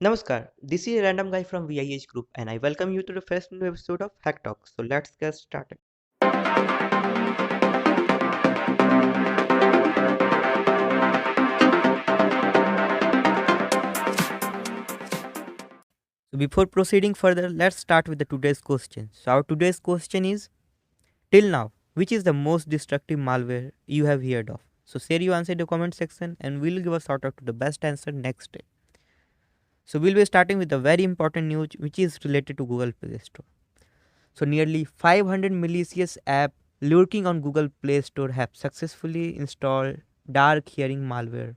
Namaskar, this is a random guy from VIEH Group and I welcome you to the first new episode of Hack Talk. So let's get started. So before proceeding further, let's start with the today's question. So our today's question is, till now, which is the most destructive malware you have heard of? So share your answer in the comment section and we'll give a shout out to the best answer next day. So we'll be starting with a very important news which is related to Google Play Store. So nearly 500 malicious apps lurking on Google Play Store have successfully installed Darkherringmalware,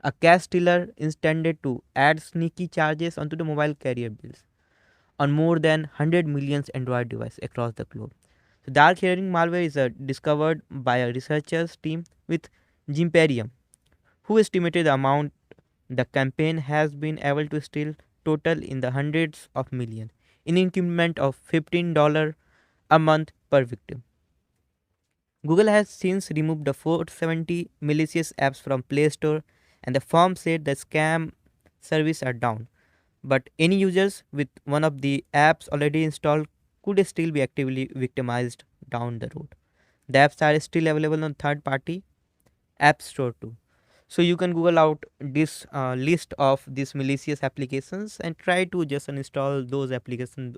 a cache stealer intended to add sneaky charges onto the mobile carrier bills on more than 100 million Android devices across the globe. So Darkherringmalware is discovered by a researchers team with Gimperium, who estimated the amount the campaign has been able to steal total in the hundreds of millions, in increment of $15 a month per victim. Google has since removed the 470 malicious apps from Play Store, and the firm said the scam service are down. But any users with one of the apps already installed could still be actively victimized down the road. The apps are still available on third-party App Store too. So you can Google out this list of these malicious applications and try to just uninstall those applications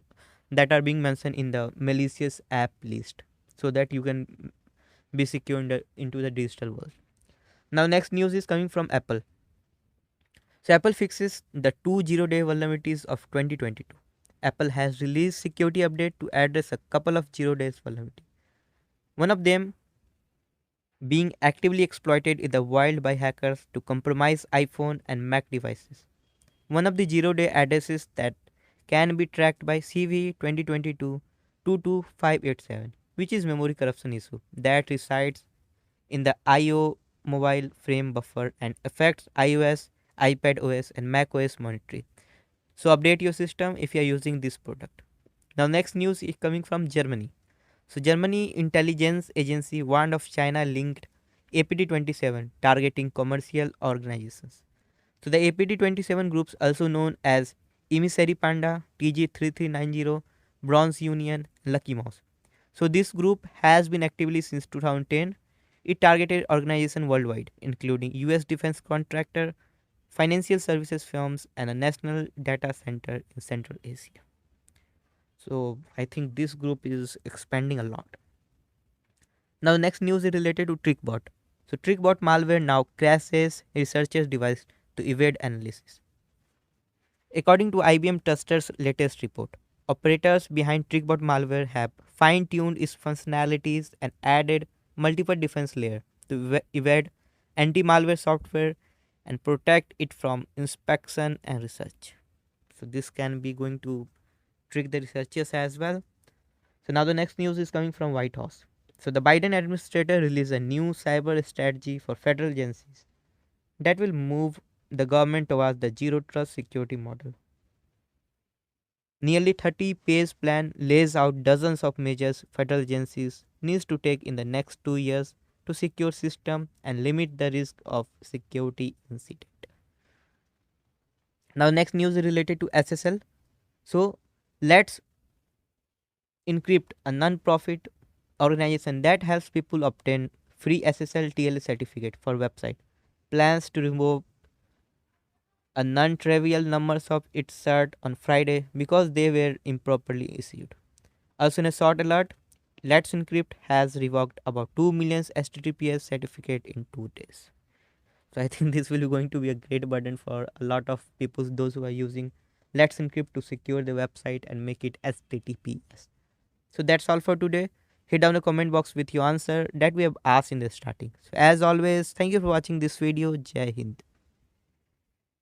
that are being mentioned in the malicious app list, so that you can be secure into the digital world. Now next news is coming from Apple. So Apple fixes the two zero-day vulnerabilities of 2022. Apple has released security update to address a couple of zero-day vulnerabilities. One of them being actively exploited in the wild by hackers to compromise iPhone and Mac devices. One of the zero-day addresses that can be tracked by CV 2022 22587, which is memory corruption issue that resides in the IO mobile frame buffer and affects iOS, iPad OS, and Mac OS monitoring. So update your system if you are using this product. Now next news is coming from Germany. So Germany intelligence agency warned of China linked APT27 targeting commercial organizations. So the APT27 groups, also known as Emissary Panda, TG3390, Bronze Union, Luckymouse. So this group has been actively since 2010. It targeted organizations worldwide, including US defense contractor, financial services firms, and a national data center in Central Asia. So I think this group is expanding a lot. Now the next news is related to Trickbot. So Trickbot malware now crashes researchers' device to evade analysis. According to IBM Truster's latest report, operators behind Trickbot malware have fine-tuned its functionalities and added multiple defense layers to evade anti-malware software and protect it from inspection and research. So this can be going to trick the researchers as well. So now the next news is coming from Whitehouse. So the Biden administrator released a new cyber strategy for federal agencies that will move the government towards the zero trust security model. Nearly 30-page plan lays out dozens of measures federal agencies needs to take in the next 2 years to secure system and limit the risk of security incident. Now next news is related to SSL. So let's encrypt, a non-profit organization that helps people obtain free SSL TLS certificate for website, plans to remove a non-trivial numbers of its cert on Friday because they were improperly issued. Also in a short alert, Let's Encrypt has revoked about 2 million HTTPS certificate in 2 days. So I think this will be going to be a great burden for a lot of people, those who are using Let's Encrypt to secure the website and make it HTTPS. So that's all for today. Hit down the comment box with your answer that we have asked in the starting. So as always, thank you for watching this video. Jai Hind.